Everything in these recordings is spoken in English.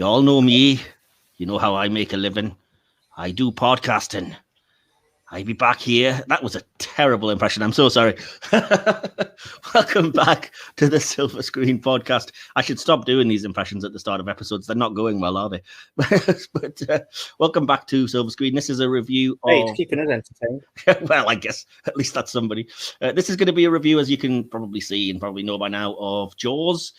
You all know me. You know how I make a living. I do podcasting. I be back here. That was a terrible impression. I'm so sorry. Welcome back to the Silver Screen Podcast. I should stop doing these impressions at the start of episodes. They're not going well, are they? but welcome back to Silver Screen. This is a review of... Hey, it's keeping us entertained. Well, I guess at least that's somebody. This is going to be a review, as you can probably see and probably know by now, of Jaws,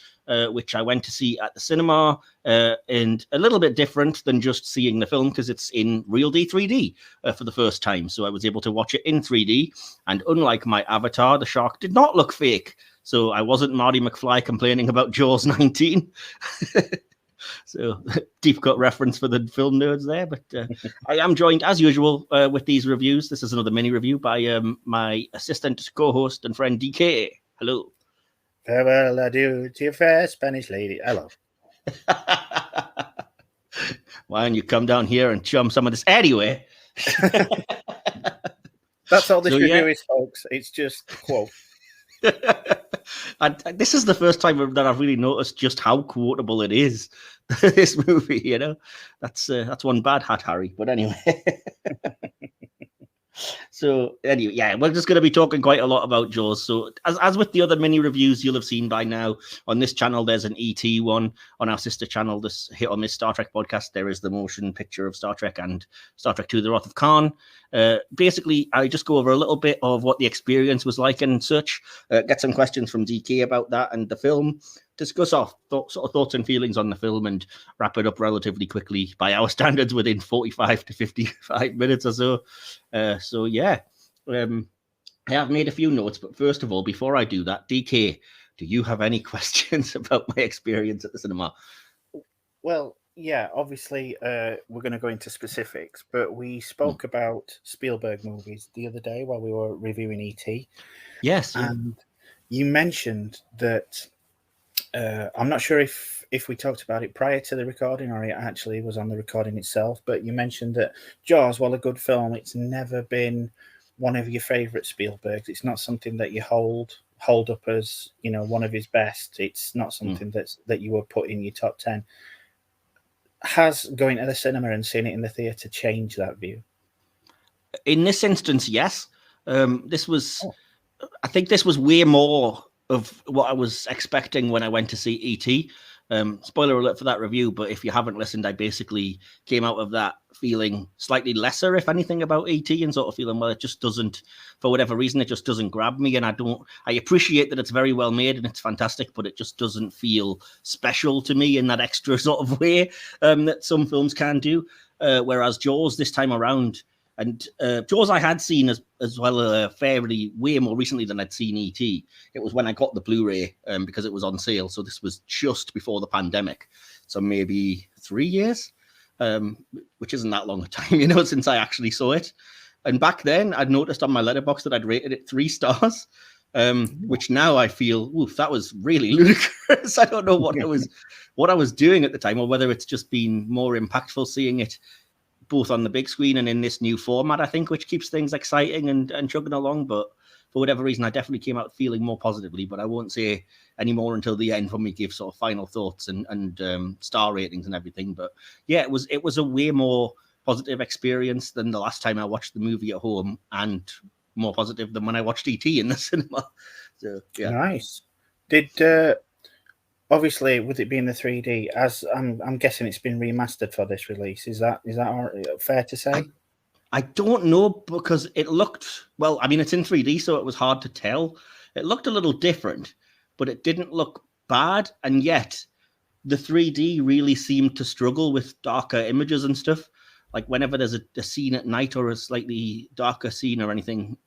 which I went to see at the cinema, and a little bit different than just seeing the film because it's in real D3D for the first time. So I was able to watch it in 3D, and unlike my Avatar, the shark did not look fake. So I wasn't Marty McFly complaining about Jaws 19. So deep cut reference for the film nerds there, but I am joined as usual with these reviews. This is another mini review by my assistant, co-host, and friend DK. Hello. Farewell, adieu to your fair Spanish lady. Hello. Why don't you come down here and chum some of this anyway? That's all this review is, folks. It's just a quote. This is the first time that I've really noticed just how quotable it is. This movie, you know, that's one bad hat, Harry. But anyway, so anyway, yeah, we're just going to be talking quite a lot about Jaws. So as with the other mini reviews you'll have seen by now on this channel, there's an ET one. On our sister channel, this hit on this Star Trek podcast, there is the motion picture of Star Trek and Star Trek II: The Wrath of Khan. Basically, I just go over a little bit of what the experience was like and such, get some questions from DK about that and the film, discuss our thoughts and feelings on the film, and wrap it up relatively quickly by our standards within 45 to 55 minutes or so. So yeah, I have made a few notes, but first of all, before I do that, DK, do you have any questions about my experience at the cinema? Well, yeah, obviously we're going to go into specifics, but we spoke about Spielberg movies the other day while we were reviewing E.T. Yes. And you mentioned that, I'm not sure if we talked about it prior to the recording or it actually was on the recording itself, but you mentioned that Jaws, while a good film, it's never been one of your favourite Spielbergs. It's not something that you hold up as, you know, one of his best. It's not something that you would put in your top 10. Has going to the cinema and seeing it in the theatre changed that view? In this instance, yes. I think this was way more of what I was expecting when I went to see E.T. Spoiler alert for that review, but if you haven't listened, I basically came out of that feeling slightly lesser, if anything, about E.T. and sort of feeling, well, it just doesn't, for whatever reason, it just doesn't grab me. And I appreciate that it's very well made and it's fantastic, but it just doesn't feel special to me in that extra sort of way that some films can do. Whereas Jaws this time around, and Jaws I had seen as well fairly way more recently than I'd seen E.T. It was when I got the Blu-ray because it was on sale. So this was just before the pandemic. So maybe 3 years, which isn't that long a time, you know, since I actually saw it. And back then I'd noticed on my letterbox that I'd rated it 3 stars, which now I feel, oof, that was really ludicrous. I don't know what I was doing at the time, or whether it's just been more impactful seeing it both on the big screen and in this new format, I think, which keeps things exciting and chugging along. But for whatever reason, I definitely came out feeling more positively, but I won't say any more until the end when we give sort of final thoughts and star ratings and everything. But yeah, it was a way more positive experience than the last time I watched the movie at home, and more positive than when I watched E.T. in the cinema. So yeah. Nice. Did obviously, with it being the 3D, as I'm guessing it's been remastered for this release. Is that fair to say? I don't know, because it looked, well, I mean, it's in 3D, so it was hard to tell. It looked a little different, but it didn't look bad. And yet the 3D really seemed to struggle with darker images and stuff. Like whenever there's a scene at night or a slightly darker scene or anything,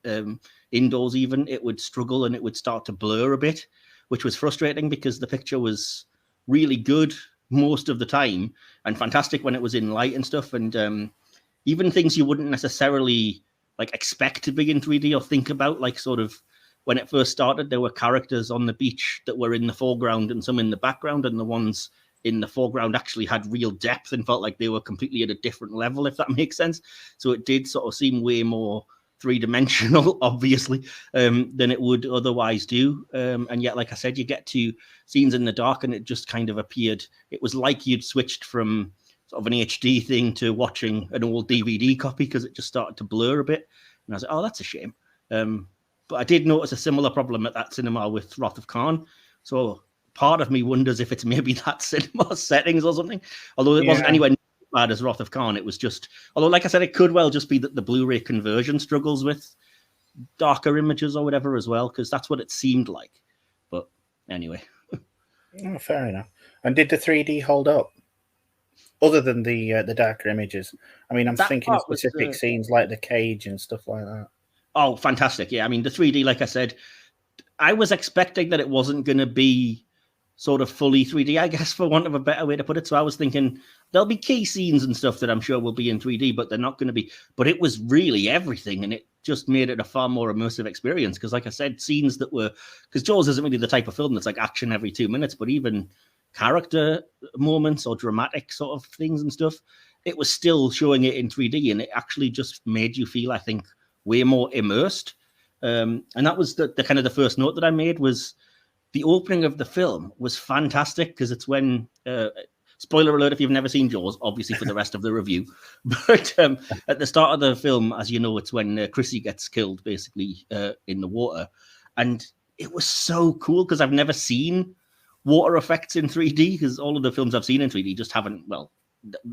indoors even, it would struggle and it would start to blur a bit, which was frustrating because the picture was really good most of the time and fantastic when it was in light and stuff. And even things you wouldn't necessarily like expect to be in 3D or think about, like sort of when it first started, there were characters on the beach that were in the foreground and some in the background, and the ones in the foreground actually had real depth and felt like they were completely at a different level, if that makes sense. So it did sort of seem way more three-dimensional, obviously, than it would otherwise do. And yet, like I said, you get to scenes in the dark and it just kind of appeared. It was like you'd switched from sort of an HD thing to watching an old DVD copy because it just started to blur a bit. And I was like, oh, that's a shame. But I did notice a similar problem at that cinema with Wrath of Khan. So part of me wonders if it's maybe that cinema settings or something. Although it wasn't anywhere bad as Wrath of Khan. It was just, although like I said, it could well just be that the Blu-ray conversion struggles with darker images or whatever as well, because that's what it seemed like. But anyway. Oh, fair enough. And did the 3D hold up? Other than the darker images? I mean, I'm thinking of specific scenes like the cage and stuff like that. Oh, fantastic. Yeah, I mean, the 3D, like I said, I was expecting that it wasn't going to be sort of fully 3D, I guess, for want of a better way to put it. So I was thinking there'll be key scenes and stuff that I'm sure will be in 3D, but they're not going to be. But it was really everything, and it just made it a far more immersive experience. Because, like I said, scenes that were, because Jaws isn't really the type of film that's like action every 2 minutes, but even character moments or dramatic sort of things and stuff, it was still showing it in 3D, and it actually just made you feel, I think, way more immersed. And that was the kind of the first note that I made was the opening of the film was fantastic because it's when, spoiler alert if you've never seen Jaws, obviously for the rest of the review, but at the start of the film, as you know, it's when Chrissy gets killed basically in the water. And it was so cool because I've never seen water effects in 3D because all of the films I've seen in 3D just haven't, well,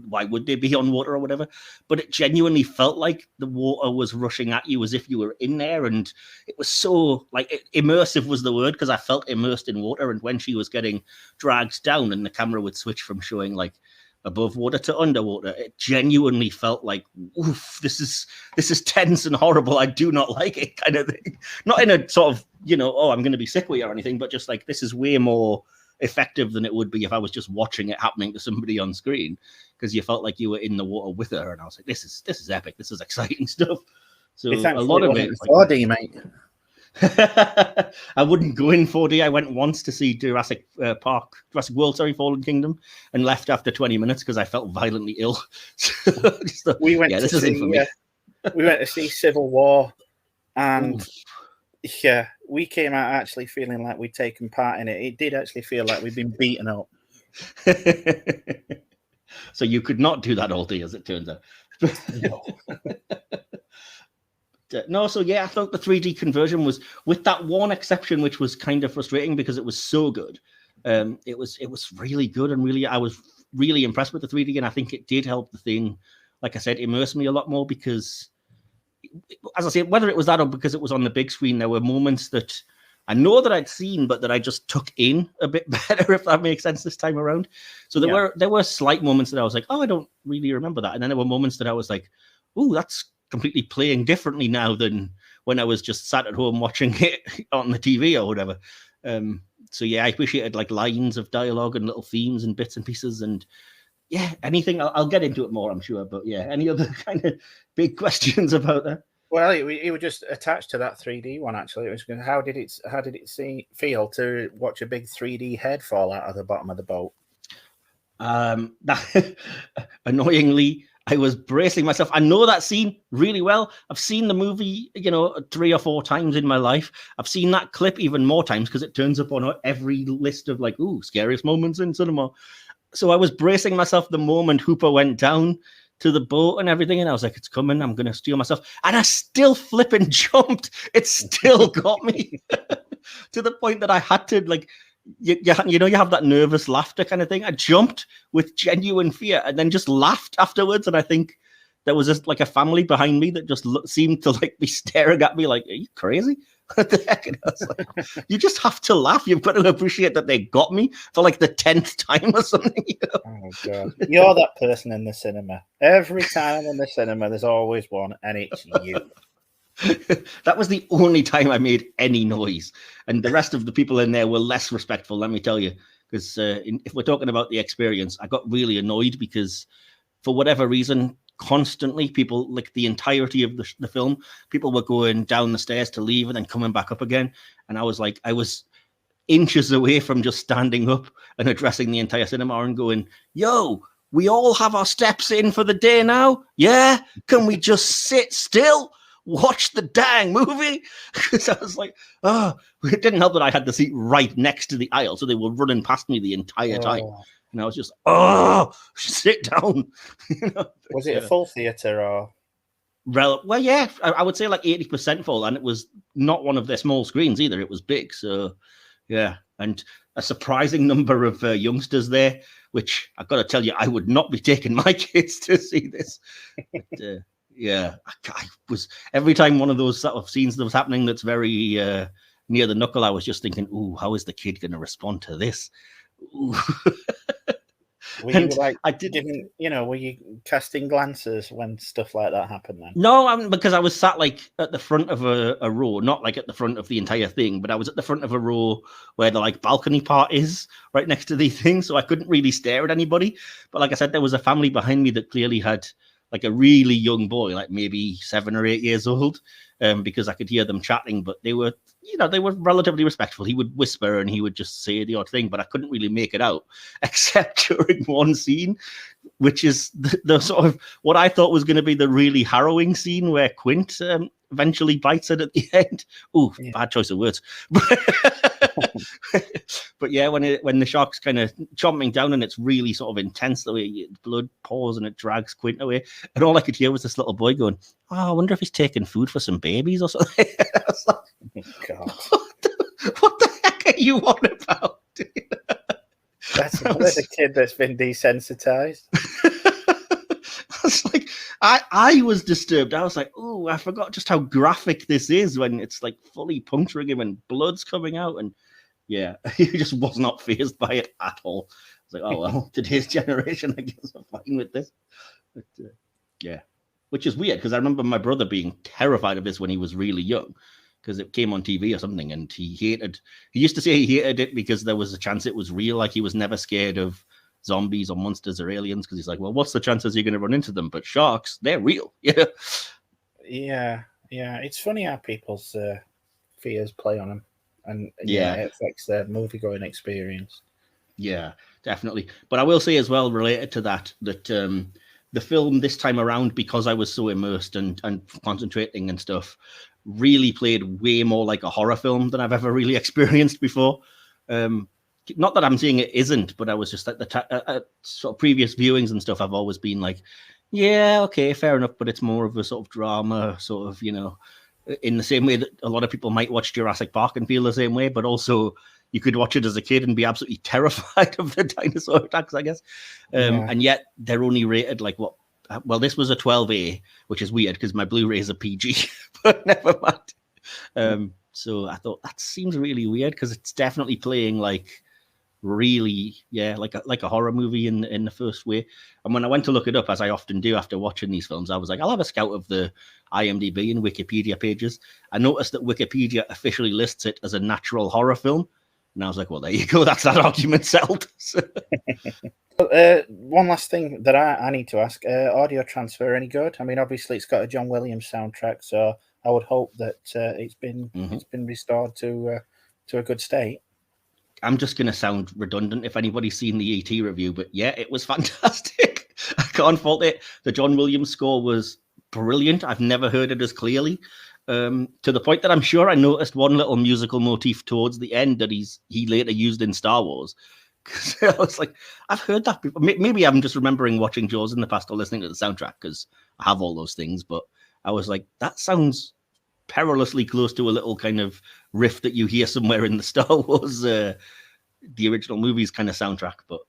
why would they be on water or whatever? But it genuinely felt like the water was rushing at you as if you were in there, and it was so like immersive was the word because I felt immersed in water. And when she was getting dragged down and the camera would switch from showing like above water to underwater, it genuinely felt like, oof, this is tense and horrible. I do not like it, kind of thing. Not in a sort of, you know, oh, I'm going to be sick with you or anything, but just like this is way more effective than it would be if I was just watching it happening to somebody on screen, because you felt like you were in the water with her. And I was like, this is epic. This is exciting stuff. So a lot of it. 4D, mate. I wouldn't go in 4D. I went once to see Jurassic World, Fallen Kingdom, and left after 20 minutes because I felt violently ill. We went to see Civil War, and yeah, we came out actually feeling like we'd taken part in it. It did actually feel like we'd been beaten up. So you could not do that all day, as it turns out. No, so yeah, I thought the 3D conversion was, with that one exception, which was kind of frustrating because it was so good. It was really good, and I was really impressed with the 3D, and I think it did help the thing, like I said, immerse me a lot more because, as I say, whether it was that or because it was on the big screen, there were moments that I know that I'd seen, but that I just took in a bit better, if that makes sense this time around. So there were slight moments that I was like, oh, I don't really remember that. And then there were moments that I was like, oh, that's completely playing differently now than when I was just sat at home watching it on the TV or whatever. So yeah, I appreciated like lines of dialogue and little themes and bits and pieces, and yeah, anything. I'll get into it more, I'm sure. But yeah, any other kind of big questions about that? Well, it was just attached to that 3D one. Actually, it was good. How did it feel to watch a big 3D head fall out of the bottom of the boat? Annoyingly, I was bracing myself. I know that scene really well. I've seen the movie, 3 or 4 times in my life. I've seen that clip even more times because it turns up on every list of like, scariest moments in cinema. So I was bracing myself the moment Hooper went down to the boat and everything, and I was like, it's coming, I'm going to steal myself. And I still flipping jumped. It still got me to the point that I had to, like, you have that nervous laughter kind of thing. I jumped with genuine fear and then just laughed afterwards. And I think there was just like a family behind me that just seemed to like be staring at me like, are you crazy? What the heck? And I was like, you just have to laugh. You've got to appreciate that they got me for like the 10th time or something. Oh God, you're that person in the cinema. Every time I'm in the cinema, there's always one, and it's you. That was the only time I made any noise, and the rest of the people in there were less respectful, let me tell you, because if we're talking about the experience, I got really annoyed because for whatever reason, constantly people, like the entirety of the film, people were going down the stairs to leave and then coming back up again, and I was inches away from just standing up and addressing the entire cinema and going, yo, we all have our steps in for the day now, yeah? Can we just sit still? watch the dang movie. Because I was like, oh, it didn't help that I had the seat right next to the aisle. So they were running past me the entire time. And I was just, oh, sit down. Was it a full theatre or? Well, yeah, I would say like 80% full. And it was not one of their small screens either. It was big. So, yeah. And a surprising number of youngsters there, which I've got to tell you, I would not be taking my kids to see this. But, yeah, I was every time one of those sort of scenes that was happening that's very near the knuckle, I was just thinking, ooh, how is the kid going to respond to this? Were you like, were you casting glances when stuff like that happened then? No, because I was sat like at the front of a row, not like at the front of the entire thing, but I was at the front of a row where the like balcony part is right next to these things. So I couldn't really stare at anybody. But like I said, there was a family behind me that clearly had like a really young boy, like maybe 7 or 8 years old, because I could hear them chatting, but they were relatively respectful. He would whisper and he would just say the odd thing, but I couldn't really make it out, except during one scene, which is the sort of what I thought was going to be the really harrowing scene where Quint eventually bites it at the end. Ooh, yeah. Bad choice of words. But yeah, when the shark's kind of chomping down and it's really sort of intense, the way blood pours and it drags Quint away, and all I could hear was this little boy going, "Oh, I wonder if he's taking food for some babies or something." I was like, oh, God. What the heck are you on about? That's a kid that's been desensitized. I was like, I was disturbed. I was like, oh, I forgot just how graphic this is when it's like fully puncturing him and blood's coming out. And yeah, he just was not fazed by it at all. I was like, oh, well, today's generation, I guess I'm fine with this. But yeah, which is weird because I remember my brother being terrified of this when he was really young because it came on TV or something. And he used to say he hated it because there was a chance it was real. Like he was never scared of zombies or monsters or aliens because he's like, well, what's the chances you're going to run into them? But sharks, they're real. Yeah. It's funny how people's fears play on them, and it affects their movie going experience. Yeah, definitely. But I will say as well, related to that the film this time around, because I was so immersed and concentrating and stuff, really played way more like a horror film than I've ever really experienced before. Not that I'm saying it isn't, but I was just at sort of previous viewings and stuff, I've always been like, yeah, okay, fair enough, but it's more of a sort of drama, sort of, in the same way that a lot of people might watch Jurassic Park and feel the same way, but also you could watch it as a kid and be absolutely terrified of the dinosaur attacks, I guess. And yet they're only rated like what? Well, this was a 12A, which is weird because my Blu-ray is a PG, but never mind. So I thought that seems really weird because it's definitely playing like really, like a horror movie in the first way. And when I went to look it up, as I often do after watching these films, I was like, I'll have a scout of the IMDb and Wikipedia pages. I noticed that Wikipedia officially lists it as a natural horror film. And I was like, well, there you go. That's that argument settled. One last thing that I need to ask, audio transfer any good? I mean, obviously it's got a John Williams soundtrack, so I would hope that it's been restored to a good state. I'm just going to sound redundant if anybody's seen the ET review, but yeah, it was fantastic. I can't fault it. The John Williams score was brilliant. I've never heard it as clearly, to the point that I'm sure I noticed one little musical motif towards the end that he later used in Star Wars. Because I was like, I've heard that before. Maybe I'm just remembering watching Jaws in the past or listening to the soundtrack because I have all those things, but I was like, that sounds perilously close to a little kind of riff that you hear somewhere in the Star Wars, the original movies kind of soundtrack. But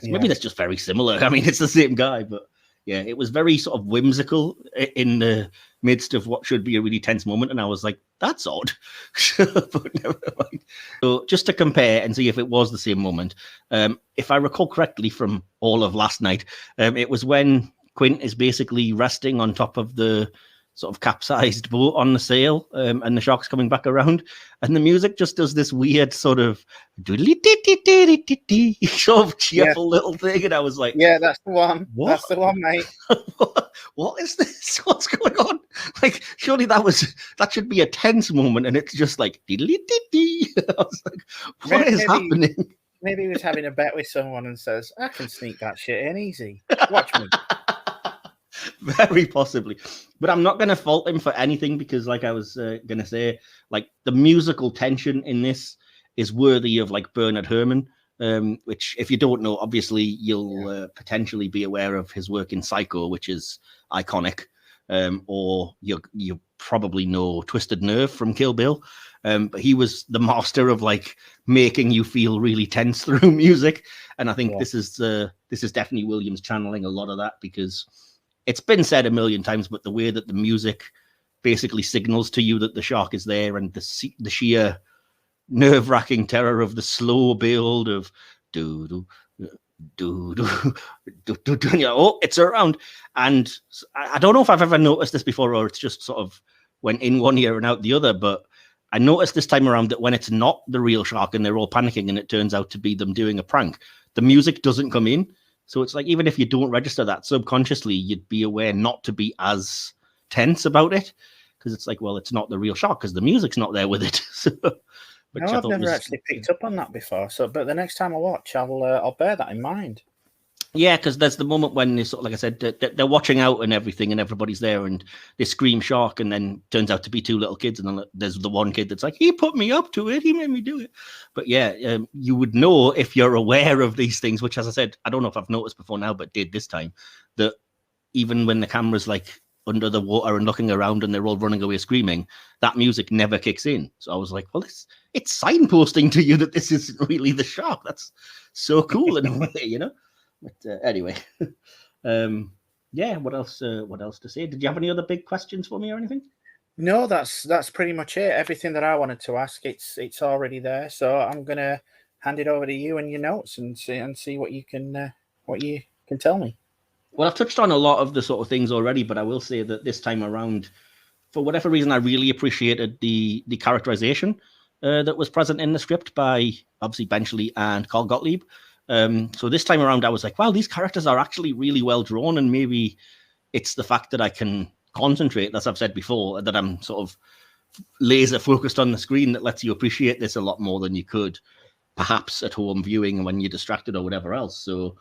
maybe that's just very similar. I mean, it's the same guy, but yeah, it was very sort of whimsical in the midst of what should be a really tense moment. And I was like, that's odd. But never mind. So just to compare and see if it was the same moment, if I recall correctly from all of last night, it was when Quint is basically resting on top of the sort of capsized boat on the sail, and the shark's coming back around, and the music just does this weird sort of sort of cheerful little thing, and I was like, yeah, that's the one. What? That's the one, mate. What is this? What's going on? Like, surely that should be a tense moment, and it's just like I was like, what is happening? Maybe he was having a bet with someone and says, I can sneak that shit in easy. Watch me. Very possibly. But I'm not going to fault him for anything because, like I was going to say, like the musical tension in this is worthy of like Bernard Herrmann, which, if you don't know, obviously you'll potentially be aware of his work in Psycho, which is iconic, or you probably know Twisted Nerve from Kill Bill. But he was the master of like making you feel really tense through music, and I think this is definitely Williams channeling a lot of that, because it's been said a million times, but the way that the music basically signals to you that the shark is there, and the sheer nerve-wracking terror of the slow build of do do oh, it's around. And I don't know if I've ever noticed this before, or it's just sort of went in one ear and out the other, but I noticed this time around that when it's not the real shark and they're all panicking and it turns out to be them doing a prank, the music doesn't come in. So it's like, even if you don't register that subconsciously, you'd be aware not to be as tense about it, because it's like, well, it's not the real shark because the music's not there with it. So, no, I've never actually picked up on that before. So, but the next time I watch, I'll bear that in mind. Yeah, because there's the moment when they sort of, like I said, they're watching out and everything, and everybody's there, and they scream shark, and then turns out to be two little kids, and then there's the one kid that's like, he put me up to it, he made me do it. But yeah, you would know if you're aware of these things, which, as I said, I don't know if I've noticed before now, but did this time, that even when the camera's like under the water and looking around and they're all running away screaming, that music never kicks in. So I was like, well, it's signposting to you that this isn't really the shark. That's so cool in a way, you know. But anyway, yeah. What else to say? Did you have any other big questions for me or anything? No, that's pretty much it. Everything that I wanted to ask, it's already there. So I'm gonna hand it over to you and your notes and see what you can tell me. Well, I've touched on a lot of the sort of things already, but I will say that this time around, for whatever reason, I really appreciated the characterization that was present in the script by obviously Benchley and Carl Gottlieb. So this time around, I was like, wow, these characters are actually really well drawn, and maybe it's the fact that I can concentrate, as I've said before, that I'm sort of laser focused on the screen, that lets you appreciate this a lot more than you could perhaps at home viewing when you're distracted or whatever else. So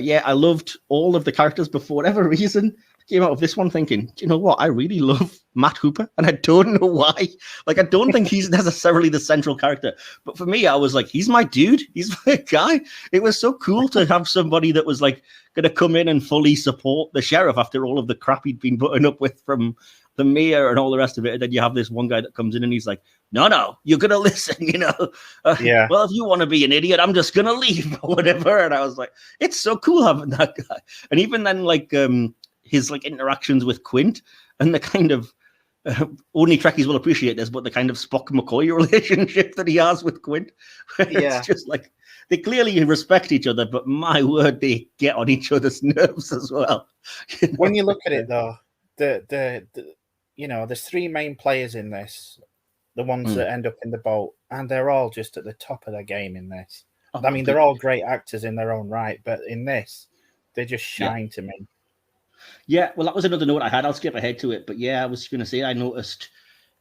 yeah, I loved all of the characters, but for whatever reason, I came out of this one thinking, do you know what? I really love Matt Hooper, and I don't know why. Like, I don't think he's necessarily the central character, but for me, I was like, he's my dude. He's my guy. It was so cool to have somebody that was like going to come in and fully support the sheriff after all of the crap he'd been putting up with from the mayor and all the rest of it. And then you have this one guy that comes in and he's like, no, you're going to listen, you know? Yeah. Well, if you want to be an idiot, I'm just going to leave or whatever. And I was like, it's so cool having that guy. And even then, like, his like interactions with Quint and the kind of, only Trekkies will appreciate this, but the kind of Spock-McCoy relationship that he has with Quint. It's just like, they clearly respect each other, but my word, they get on each other's nerves as well. You know? When you look at it, though, the you know, there's three main players in this, the ones that end up in the boat, and they're all just at the top of their game in this. I mean, they're all great actors in their own right, but in this, they just shine to me. Yeah, well, that was another note I had. I'll skip ahead to it. But yeah, I was going to say, I noticed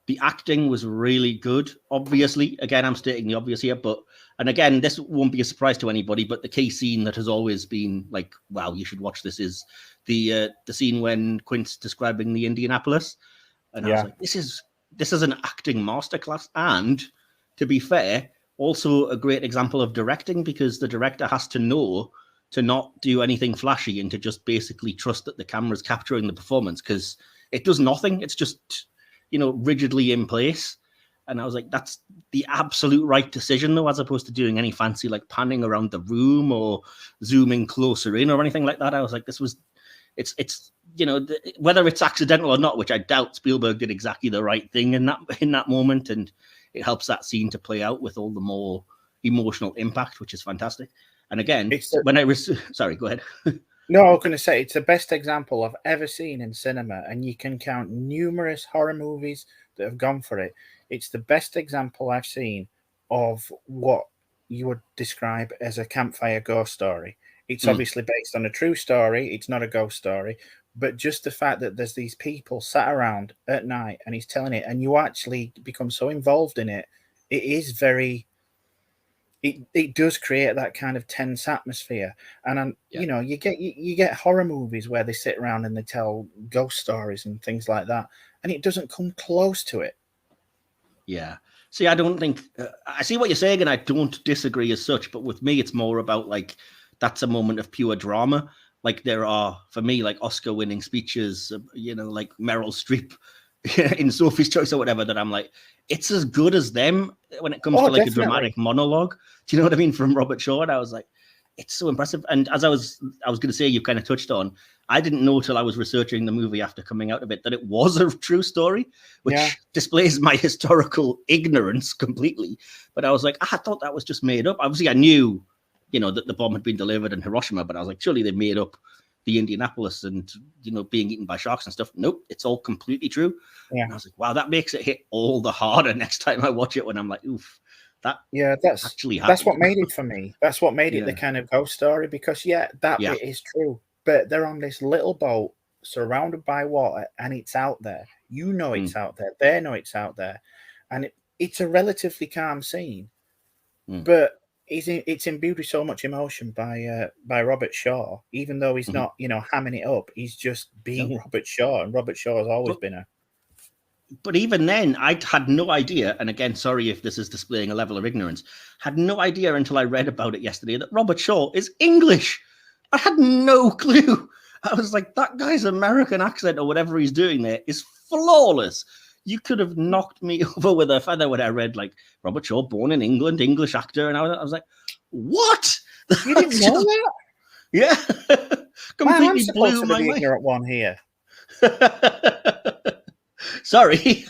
the acting was really good. Obviously, again, I'm stating the obvious here, and again, this won't be a surprise to anybody, but the key scene that has always been like, wow, you should watch this, is the scene when Quint's describing the Indianapolis. And I was like, this is an acting masterclass. And to be fair, also a great example of directing, because the director has to know to not do anything flashy and to just basically trust that the camera's capturing the performance, because it does nothing. It's just, you know, rigidly in place. And I was like, that's the absolute right decision, though, as opposed to doing any fancy like panning around the room or zooming closer in or anything like that. I was like, it's you know, whether it's accidental or not, which I doubt, Spielberg did exactly the right thing in that moment, and it helps that scene to play out with all the more emotional impact, which is fantastic. And again, sorry, go ahead. No, I was going to say, it's the best example I've ever seen in cinema, and you can count numerous horror movies that have gone for it. It's the best example I've seen of what you would describe as a campfire ghost story. It's obviously based on a true story. It's not a ghost story. But just the fact that there's these people sat around at night and he's telling it, and you actually become so involved in it, it is very... it does create that kind of tense atmosphere. And you know, you get horror movies where they sit around and they tell ghost stories and things like that, and it doesn't come close to it. Yeah. See, I don't think I see what you're saying, and I don't disagree as such. But with me, it's more about like that's a moment of pure drama. Like there are, for me, like Oscar-winning speeches, you know, like Meryl Streep in Sophie's Choice or whatever. That I'm like, it's as good as them when it comes to like definitely. a dramatic monologue. Do you know what I mean? From Robert Shaw, and I was like, it's so impressive. And as I was going to say, you kind of touched on, I didn't know till I was researching the movie after coming out of it that it was a true story, which displays my historical ignorance completely. But I was like, I thought that was just made up. Obviously, I knew, you know, that the bomb had been delivered in Hiroshima, but I was like, surely they made up the Indianapolis and, you know, being eaten by sharks and stuff. Nope, it's all completely true. Yeah. And I was like, wow, that makes it hit all the harder next time I watch it when I'm like, oof. That's actually happened. That's what made it for me. That's what made it the kind of ghost story, because that bit is true. But they're on this little boat surrounded by water, and it's out there. You know it's out there. They know it's out there, and it's a relatively calm scene, but it's imbued with so much emotion by Robert Shaw. Even though he's not, you know, hamming it up, he's just being Robert Shaw, and Robert Shaw has always been a. But even then, I had no idea, and again, sorry if this is displaying a level of ignorance, had no idea until I read about it yesterday that Robert Shaw is English. I had no clue. I was like, that guy's American accent or whatever he's doing there is flawless. You could have knocked me over with a feather when I read, like, Robert Shaw, born in England, English actor, and I was like, what? You didn't know that? Yeah. Completely blew my mind. I'm the ignorant one here. Sorry.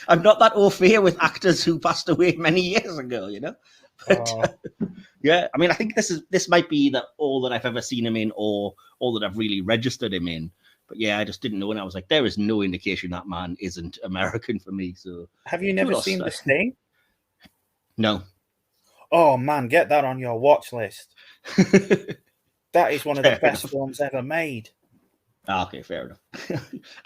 I'm not that au fait with actors who passed away many years ago, you know? But, yeah, I mean, I think this might be all that I've ever seen him in, or all that I've really registered him in. But yeah, I just didn't know, and I was like, there is no indication that man isn't American for me. So, have you never seen The Sting? No. Oh man, get that on your watch list. That is one of the best films ever made. Okay, fair enough.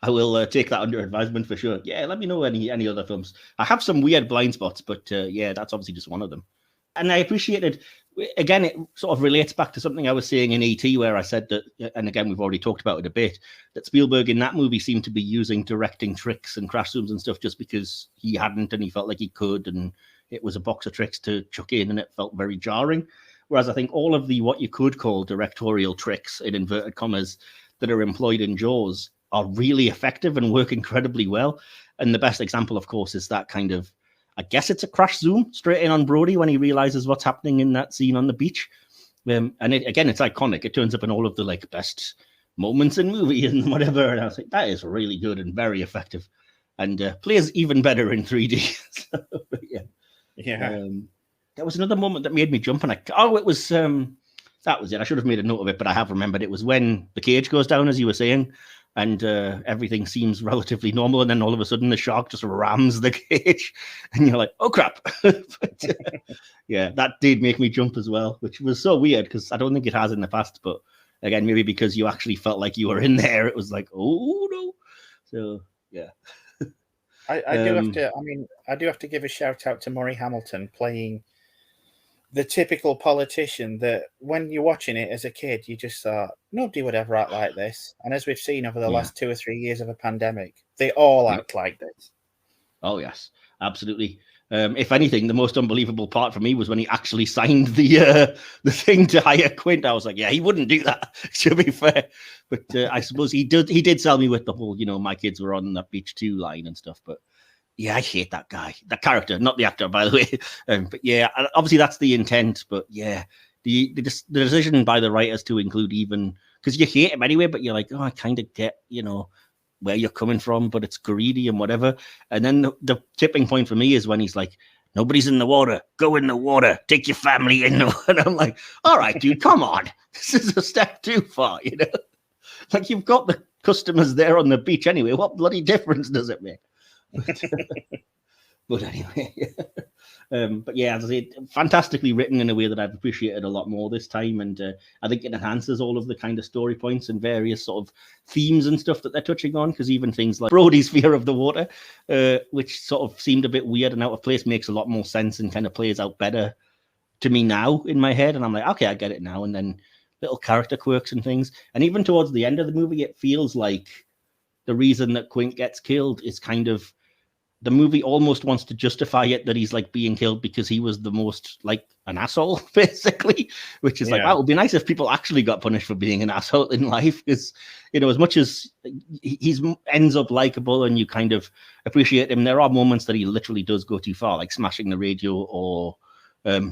I will take that under advisement for sure. Yeah, let me know any other films. I have some weird blind spots, but yeah, that's obviously just one of them. And I appreciated, again, it sort of relates back to something I was saying in E.T., where I said that, and again, we've already talked about it a bit, that Spielberg in that movie seemed to be using directing tricks and crash zooms and stuff just because he hadn't and he felt like he could, and it was a box of tricks to chuck in, and it felt very jarring. Whereas I think all of the what you could call directorial tricks, in inverted commas, that are employed in Jaws are really effective and work incredibly well. And the best example, of course, is that kind of, I guess it's a crash zoom straight in on Brody when he realizes what's happening in that scene on the beach. And it's iconic. It turns up in all of the like best moments in movie and whatever. And I was like, that is really good and very effective, and plays even better in 3D. So, yeah. There was another moment that made me jump, and it was that was it. I should have made a note of it, but I have remembered. It was when the cage goes down, as you were saying, and everything seems relatively normal, and then all of a sudden the shark just rams the cage, and you're like, oh crap. But, yeah, that did make me jump as well, which was so weird because I don't think it has in the past, but again, maybe because you actually felt like you were in there, it was like, oh no. So yeah. I do have to give a shout out to Murray Hamilton playing the typical politician that when you're watching it as a kid, you just thought, nobody would ever act like this. And as we've seen over the last 2 or 3 years of a pandemic, they all act like this. Oh, yes, absolutely. If anything, the most unbelievable part for me was when he actually signed the thing to hire Quint. I was like, yeah, he wouldn't do that, to be fair. But I suppose he did sell me with the whole, you know, my kids were on that beach too line and stuff. But yeah, I hate that guy, that character, not the actor, by the way. But yeah, obviously that's the intent. But yeah, the decision by the writers to include even, because you hate him anyway, but you're like, oh, I kind of get, you know, where you're coming from, but it's greedy and whatever. And then the tipping point for me is when he's like, nobody's in the water, go in the water, take your family in. And I'm like, all right, dude, come on. This is a step too far, you know? Like, you've got the customers there on the beach anyway. What bloody difference does it make? But anyway, but yeah, as I say, fantastically written in a way that I've appreciated a lot more this time, and I think it enhances all of the kind of story points and various sort of themes and stuff that they're touching on. Because even things like Brody's fear of the water, which sort of seemed a bit weird and out of place, makes a lot more sense and kind of plays out better to me now in my head. And I'm like, okay, I get it now. And then little character quirks and things, and even towards the end of the movie, it feels like the reason that Quint gets killed is kind of, the movie almost wants to justify it that he's like being killed because he was the most like an asshole, basically, which is like, wow, it would be nice if people actually got punished for being an asshole in life. Because, you know, as much as he's ends up likable and you kind of appreciate him, there are moments that he literally does go too far, like smashing the radio or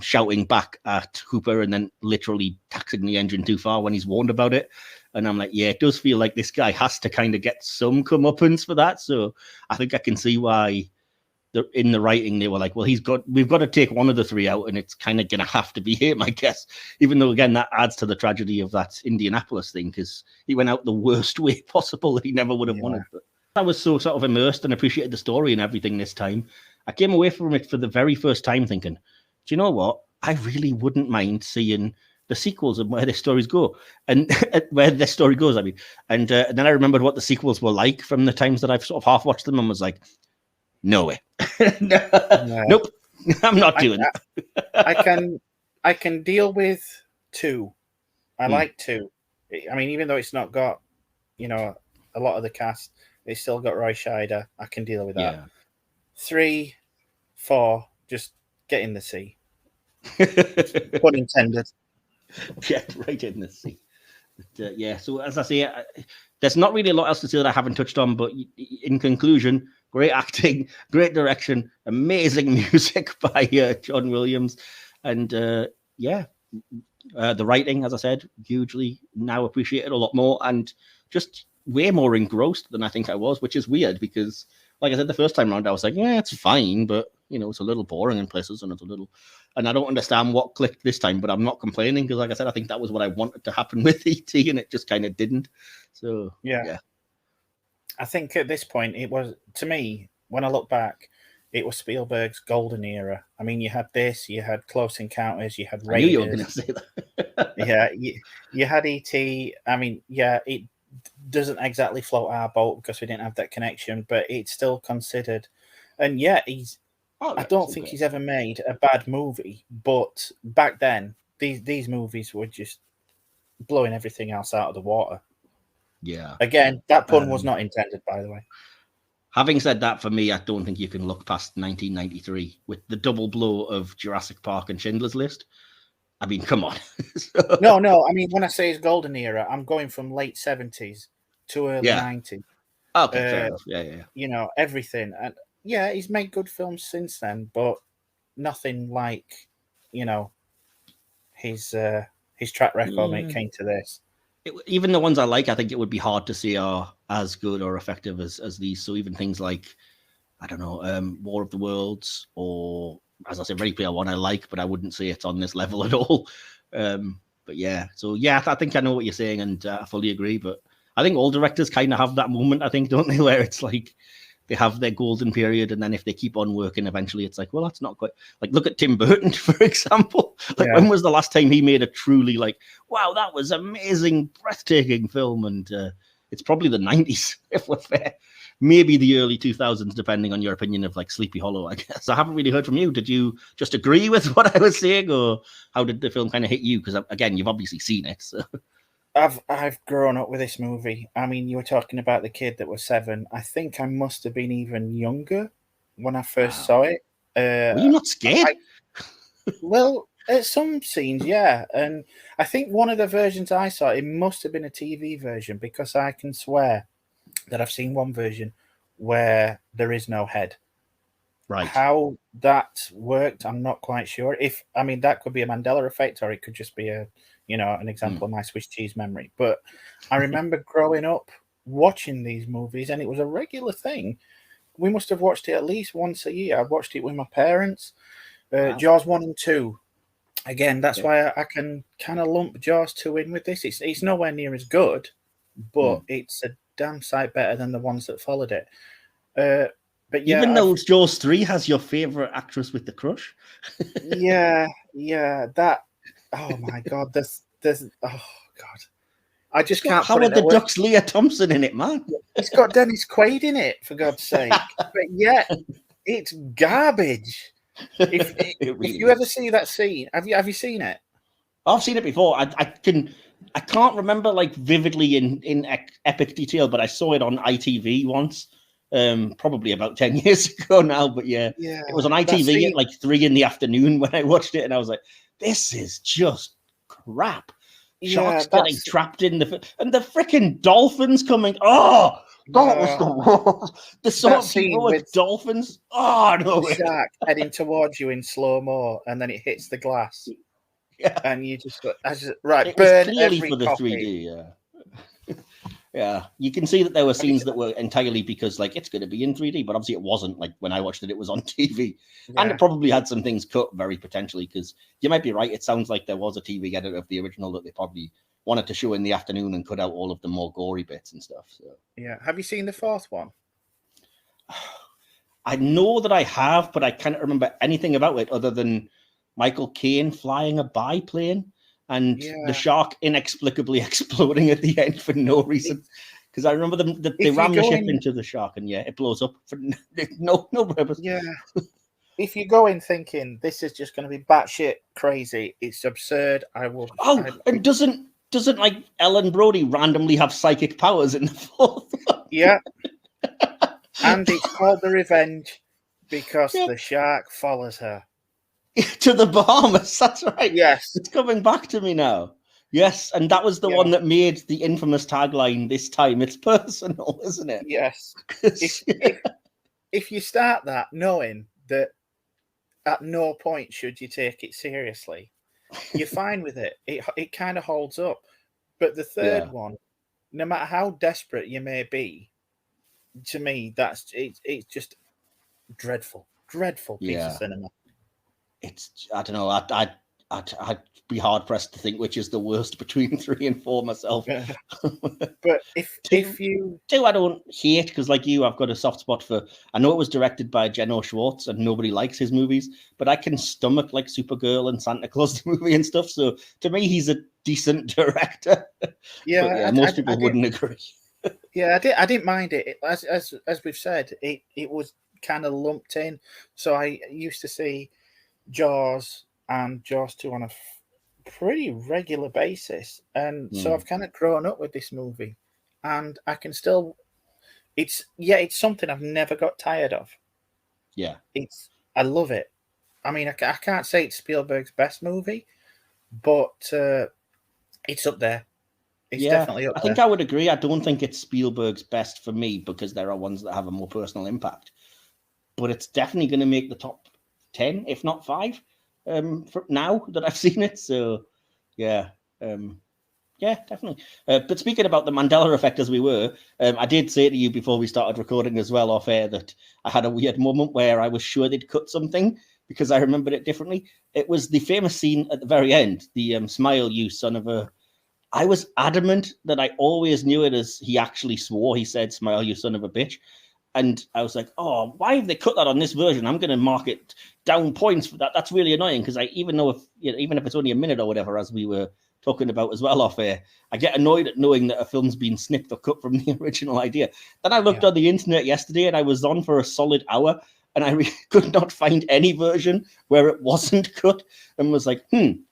shouting back at Hooper and then literally taxing the engine too far when he's warned about it. And I'm like, yeah, it does feel like this guy has to kind of get some comeuppance for that. So I think I can see why in the writing they were like, well, we've got to take one of the three out, and it's kind of going to have to be him, I guess. Even though, again, that adds to the tragedy of that Indianapolis thing, because he went out the worst way possible that he never would have wanted. But I was so sort of immersed and appreciated the story and everything this time. I came away from it for the very first time thinking, do you know what? I really wouldn't mind seeing the sequels and where their stories go, and where their story goes. I mean, and then I remembered what the sequels were like from the times that I've sort of half watched them, and was like, no way, nope, I'm not doing it. I can deal with 2. I like 2. I mean, even though it's not got, you know, a lot of the cast, it's still got Roy Scheider. I can deal with that. 3, 4, just get in the sea. Pun intended. Yeah, right in the sea. But, yeah, so as I say, there's not really a lot else to say that I haven't touched on, but in conclusion, great acting, great direction, amazing music by John Williams, and the writing, as I said, hugely now appreciated a lot more, and just way more engrossed than I think I was, which is weird because, like I said, the first time around, I was like, yeah, it's fine, but, you know, it's a little boring in places, and and I don't understand what clicked this time, but I'm not complaining because, like I said, I think that was what I wanted to happen with E.T., and it just kind of didn't. So, yeah. I think at this point, it was, to me, when I look back, it was Spielberg's golden era. I mean, you had this, you had Close Encounters, you had Raiders. I knew you were going to say that. Yeah, you had E.T. I mean, yeah, it doesn't exactly float our boat because we didn't have that connection, but it's still considered. And yeah, I don't think he's ever made a bad movie, but back then, these movies were just blowing everything else out of the water. Yeah. Again, that pun was not intended, by the way. Having said that, for me, I don't think you can look past 1993 with the double blow of Jurassic Park and Schindler's List. I mean, come on. No. I mean, when I say his golden era, I'm going from late 70s to early 90s. Okay, fair enough. Yeah. You know, everything. And yeah, he's made good films since then, but nothing like, you know, his track record when it came to this. Even the ones I like, I think it would be hard to say are as good or effective as these. So even things like, I don't know, War of the Worlds, or, as I said, Ready Player One I like, but I wouldn't say it's on this level at all. But yeah, so yeah, I think I know what you're saying, and I fully agree. But I think all directors kind of have that moment, I think, don't they, where it's like they have their golden period, and then if they keep on working, eventually it's like, well, that's not quite, like, look at Tim Burton, for example. Like, when was the last time he made a truly, like, wow, that was amazing, breathtaking film? And it's probably the 90s, if we're fair. Maybe the early 2000s, depending on your opinion of, like, Sleepy Hollow, I guess. I haven't really heard from you. Did you just agree with what I was saying, or how did the film kind of hit you? Because, again, you've obviously seen it, so... I've grown up with this movie. I mean, you were talking about the kid that was 7. I think I must have been even younger when I first saw it. Were you not scared? Well, at some scenes, yeah. And I think one of the versions I saw, it must have been a TV version, because I can swear that I've seen one version where there is no head. Right. How that worked, I'm not quite sure. That could be a Mandela effect, or it could just be an example of my Swiss cheese memory. But I remember growing up watching these movies, and it was a regular thing. We must have watched it at least once a year. I watched it with my parents. Wow. Jaws 1 and 2. Again, that's why I can kind of lump Jaws 2 in with this. It's nowhere near as good, but it's a damn sight better than the ones that followed it. But yeah, even though Jaws 3 has your favorite actress with the crush. yeah, that. Oh my God, there's. Oh God, I just can't. Howard the Duck's Leah Thompson in it, man. It's got Dennis Quaid in it, for God's sake. But yet, it's garbage. If you ever see that scene, have you seen it? I've seen it before. I can't remember like vividly in epic detail, but I saw it on ITV once, probably about 10 years ago now. But yeah, it was on ITV at like 3 PM when I watched it, and I was like, "This is just crap." Sharks getting trapped in the freaking dolphins coming. Oh, that was the worst. The sort of people with dolphins. Oh no! The shark heading towards you in slow mo, and then it hits the glass. Yeah, and you just right. It burn was clearly every for the copy. 3D. Yeah, yeah. You can see that there were scenes that were entirely because like it's going to be in 3D, but obviously it wasn't. Like when I watched it, it was on TV, and it probably had some things cut very potentially because you might be right. It sounds like there was a TV edit of the original that they probably wanted to show in the afternoon and cut out all of the more gory bits and stuff. So yeah, have you seen the fourth one? I know that I have, but I can't remember anything about it other than Michael Caine flying a biplane and the shark inexplicably exploding at the end for no reason. Because I remember they ram the ship into the shark and it blows up for no purpose. Yeah. If you go in thinking this is just going to be batshit crazy, it's absurd. And doesn't like Ellen Brody randomly have psychic powers in the fourth one? Yeah. And it's called The Revenge because the shark follows her. To the Bahamas, that's right. Yes. It's coming back to me now. Yes, and that was the one that made the infamous tagline, "This time it's personal," isn't it? Yes. If you start that knowing that at no point should you take it seriously, you're fine with it. It kind of holds up. But the third one, no matter how desperate you may be, to me, it's just dreadful piece of cinema. I don't know. I'd be hard pressed to think which is the worst between 3 and 4 myself. But if you 2, I don't hate because, like you, I've got a soft spot for. I know it was directed by Jenno Schwartz, and nobody likes his movies, but I can stomach like Supergirl and Santa Claus the movie and stuff. So to me, he's a decent director. Yeah, most people wouldn't agree. Yeah, I didn't mind it. As we've said, it was kind of lumped in. So I used to see Jaws and Jaws 2 on a pretty regular basis, and so I've kind of grown up with this movie, and I can still. It's something I've never got tired of. Yeah, I love it. I mean, I can't say it's Spielberg's best movie, but it's up there. It's definitely up there. I think I would agree. I don't think it's Spielberg's best for me because there are ones that have a more personal impact, but it's definitely going to make the top 10, if not 5, for now that I've seen it. So, definitely. But speaking about the Mandela effect, as we were, I did say to you before we started recording as well off air that I had a weird moment where I was sure they'd cut something because I remembered it differently. It was the famous scene at the very end, the "Smile, you son of a." I was adamant that I always knew it as he actually swore. He said, "Smile, you son of a bitch." And I was like, oh, why have they cut that on this version? I'm going to mark it down points for that. That's really annoying because even if it's only a minute or whatever, as we were talking about as well off air, I get annoyed at knowing that a film's been snipped or cut from the original idea. Then I looked on the internet yesterday and I was on for a solid hour and I could not find any version where it wasn't cut and was like,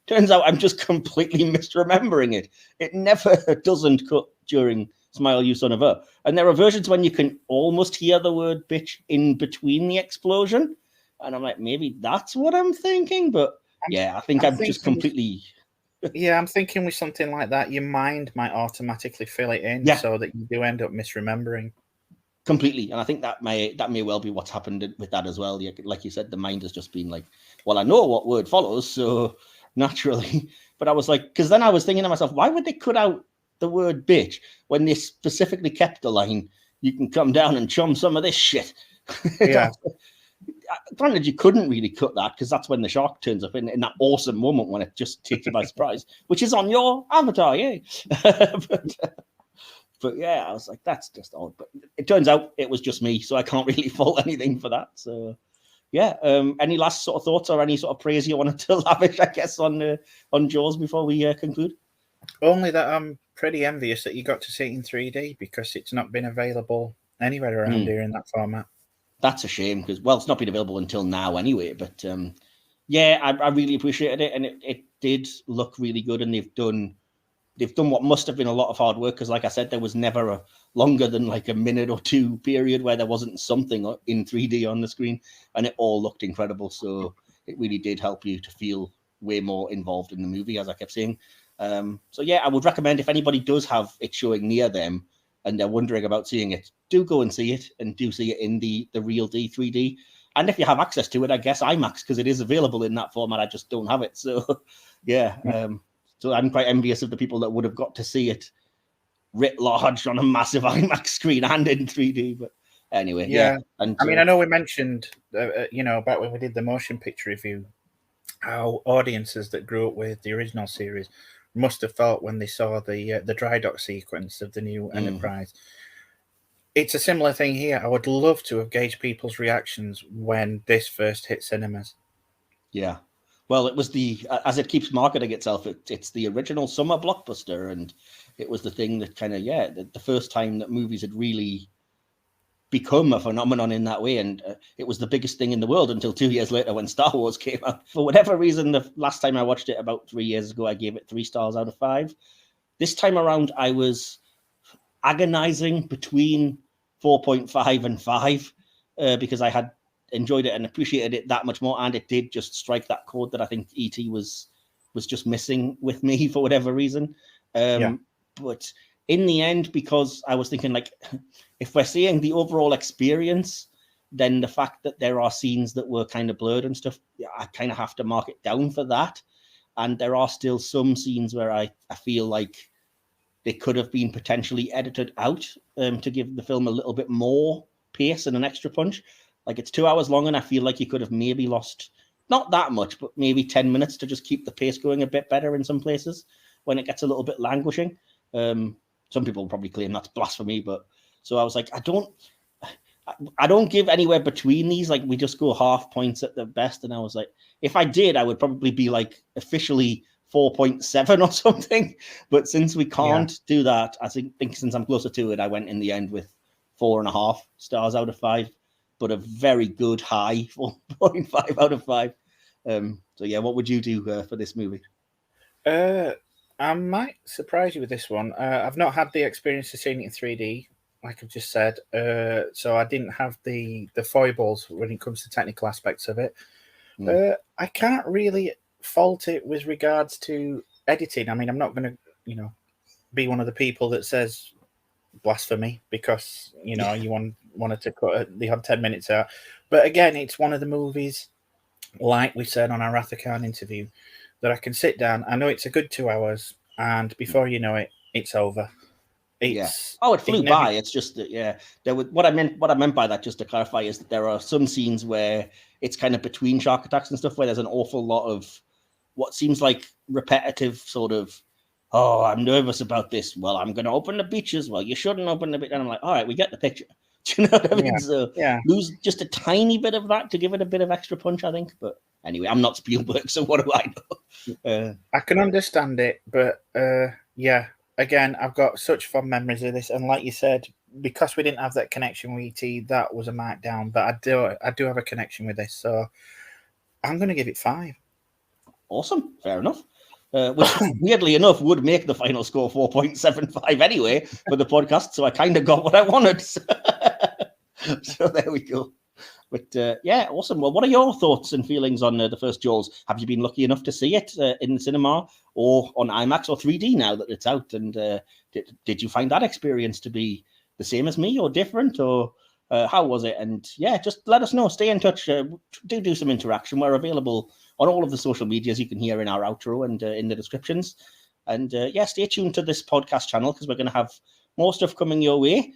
turns out I'm just completely misremembering it. It never doesn't cut during "Smile, you son of a." And there are versions when you can almost hear the word bitch in between the explosion. And I'm like, maybe that's what I'm thinking. But I think I'm just completely... I'm thinking with something like that, your mind might automatically fill it in so that you do end up misremembering. Completely. And I think that may well be what's happened with that as well. Like you said, the mind has just been like, well, I know what word follows, so naturally. But I was like, because then I was thinking to myself, why would they cut out the word bitch when they specifically kept the line, "You can come down and chum some of this shit"? Yeah. Granted, you couldn't really cut that because that's when the shark turns up in that awesome moment when it just takes you by surprise, which is on your avatar, but I was like, that's just odd. But it turns out it was just me, so I can't really fault anything for that. So yeah, any last sort of thoughts or any sort of praise you wanted to lavish, I guess, on Jaws before we conclude? Only that I'm pretty envious that you got to see it in 3D, because it's not been available anywhere around here in that format. That's a shame, because, well, it's not been available until now anyway. But yeah, I really appreciated it, and it did look really good. And they've done what must have been a lot of hard work, because, like I said, there was never a longer than like a minute or two period where there wasn't something in 3D on the screen, and it all looked incredible. So it really did help you to feel way more involved in the movie, as I kept saying. So yeah, I would recommend, if anybody does have it showing near them and they're wondering about seeing it, do go and see it, and do see it in the real 3D. And if you have access to it, I guess IMAX, because it is available in that format. I just don't have it. So yeah. So I'm quite envious of the people that would have got to see it writ large on a massive IMAX screen and in 3D. But anyway, yeah. And I mean, I know we mentioned, back when we did the motion picture review, how audiences that grew up with the original series must have felt when they saw the dry dock sequence of the new Enterprise. It's a similar thing here. I would love to have gauged people's reactions when this first hit cinemas. Yeah. Well, it was as it keeps marketing itself, it's the original summer blockbuster, and it was the thing that kind of, the first time that movies had really become a phenomenon in that way, and it was the biggest thing in the world until 2 years later when Star Wars came out. For whatever reason, the last time I watched it about 3 years ago, I gave it 3 stars out of 5. This time around, I was agonizing between 4.5 and 5 because I had enjoyed it and appreciated it that much more, and it did just strike that chord that I think E.T. was just missing with me for whatever reason. But in the end, because I was thinking, like, if we're seeing the overall experience, then the fact that there are scenes that were kind of blurred and stuff, I kind of have to mark it down for that. And there are still some scenes where I feel like they could have been potentially edited out to give the film a little bit more pace and an extra punch. Like, it's 2 hours long, and I feel like you could have maybe lost, not that much, but maybe 10 minutes to just keep the pace going a bit better in some places when it gets a little bit languishing. Some people will probably claim that's blasphemy, but so I was like, I don't give anywhere between these. Like, we just go half points at the best. And I was like, if I did, I would probably be like officially 4.7 or something. But since we can't do that, I think since I'm closer to it, I went in the end with 4.5 stars out of 5, but a very good high 4.5 out of 5. So yeah, what would you do for this movie? I might surprise you with this one. I've not had the experience of seeing it in 3D, like I've just said. So I didn't have the foibles when it comes to technical aspects of it. I can't really fault it with regards to editing. I mean, I'm not going to, be one of the people that says blasphemy because, you wanted to cut the odd 10 minutes out. But again, it's one of the movies, like we said on our Wrath of Khan interview, that I can sit down. I know it's a good 2 hours, and before you know it, it's over. It flew by. It's just that, there was what I meant by that, just to clarify, is that there are some scenes where it's kind of between shark attacks and stuff where there's an awful lot of what seems like repetitive sort of, oh, I'm nervous about this. Well, I'm going to open the beaches. Well, you shouldn't open the beach. And I'm like, all right, we get the picture. Do you know what I mean? So lose just a tiny bit of that to give it a bit of extra punch, I think. But anyway, I'm not Spielberg, so what do I know? I can understand it, but again, I've got such fond memories of this, and like you said, because we didn't have that connection with E.T., that was a markdown. But I do have a connection with this, so I'm going to give it 5. Awesome, fair enough. Which weirdly enough would make the final score 4.75 anyway for the podcast. So I kind of got what I wanted. So there we go. But awesome. Well, what are your thoughts and feelings on the first Jaws? Have you been lucky enough to see it in the cinema or on IMAX or 3D now that it's out? And did you find that experience to be the same as me or different, or how was it? And just let us know. Stay in touch. Do some interaction. We're available on all of the social medias you can hear in our outro and in the descriptions. And stay tuned to this podcast channel because we're going to have more stuff coming your way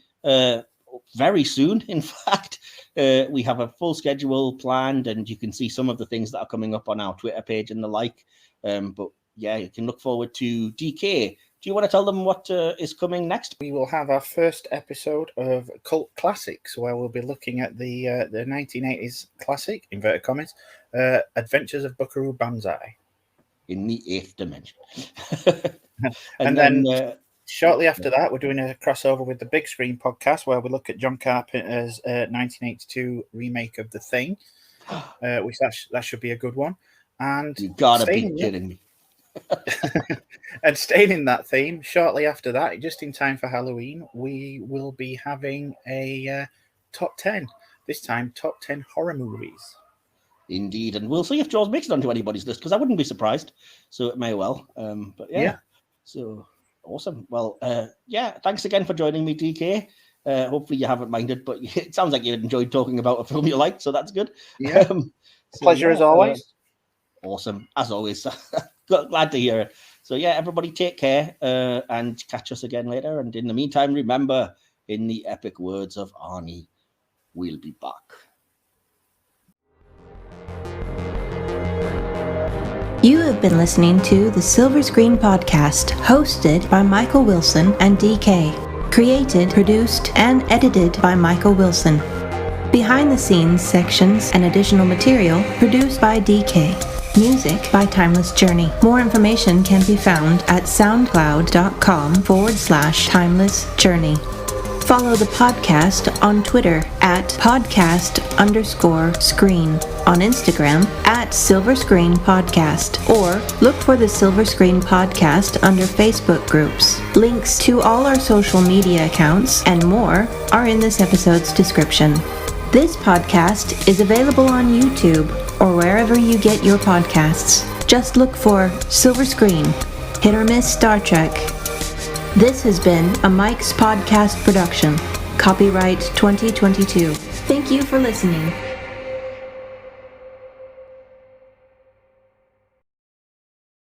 very soon. In fact, we have a full schedule planned, and you can see some of the things that are coming up on our Twitter page and the like. But you can look forward to DK Do you want to tell them what is coming next? We will have our first episode of Cult Classics, where we'll be looking at the 1980s classic, inverted commas, Adventures of Buckaroo Banzai. In the 8th dimension. and then shortly after that, we're doing a crossover with the Big Screen podcast, where we look at John Carpenter's 1982 remake of The Thing, which that should be a good one. And you gotta be kidding me. And staying in that theme, shortly after that, just in time for Halloween, we will be having a top 10. This time, top 10 horror movies. Indeed, and we'll see if Jaws makes it onto anybody's list, because I wouldn't be surprised. So it may well. But yeah. So awesome. Well, thanks again for joining me, DK. Hopefully you haven't minded, but it sounds like you enjoyed talking about a film you liked, so that's good. Yeah. Pleasure as always. Awesome, as always. Glad to hear it. So yeah, everybody take care and catch us again later. And in the meantime, remember, in the epic words of Arnie, we'll be back. You have been listening to the Silver Screen Podcast, hosted by Michael Wilson and DK. Created, produced, and edited by Michael Wilson. Behind the scenes sections and additional material produced by DK. Music by Timeless Journey. More information can be found at soundcloud.com/Timeless Journey. Follow the podcast on Twitter at podcast_screen, on Instagram at Silver Screen Podcast, or look for the Silver Screen Podcast under Facebook groups. Links to all our social media accounts and more are in this episode's description. This podcast is available on YouTube or wherever you get your podcasts. Just look for Silver Screen, Hit or Miss Star Trek. This has been a Mike's Podcast production. Copyright 2022. Thank you for listening.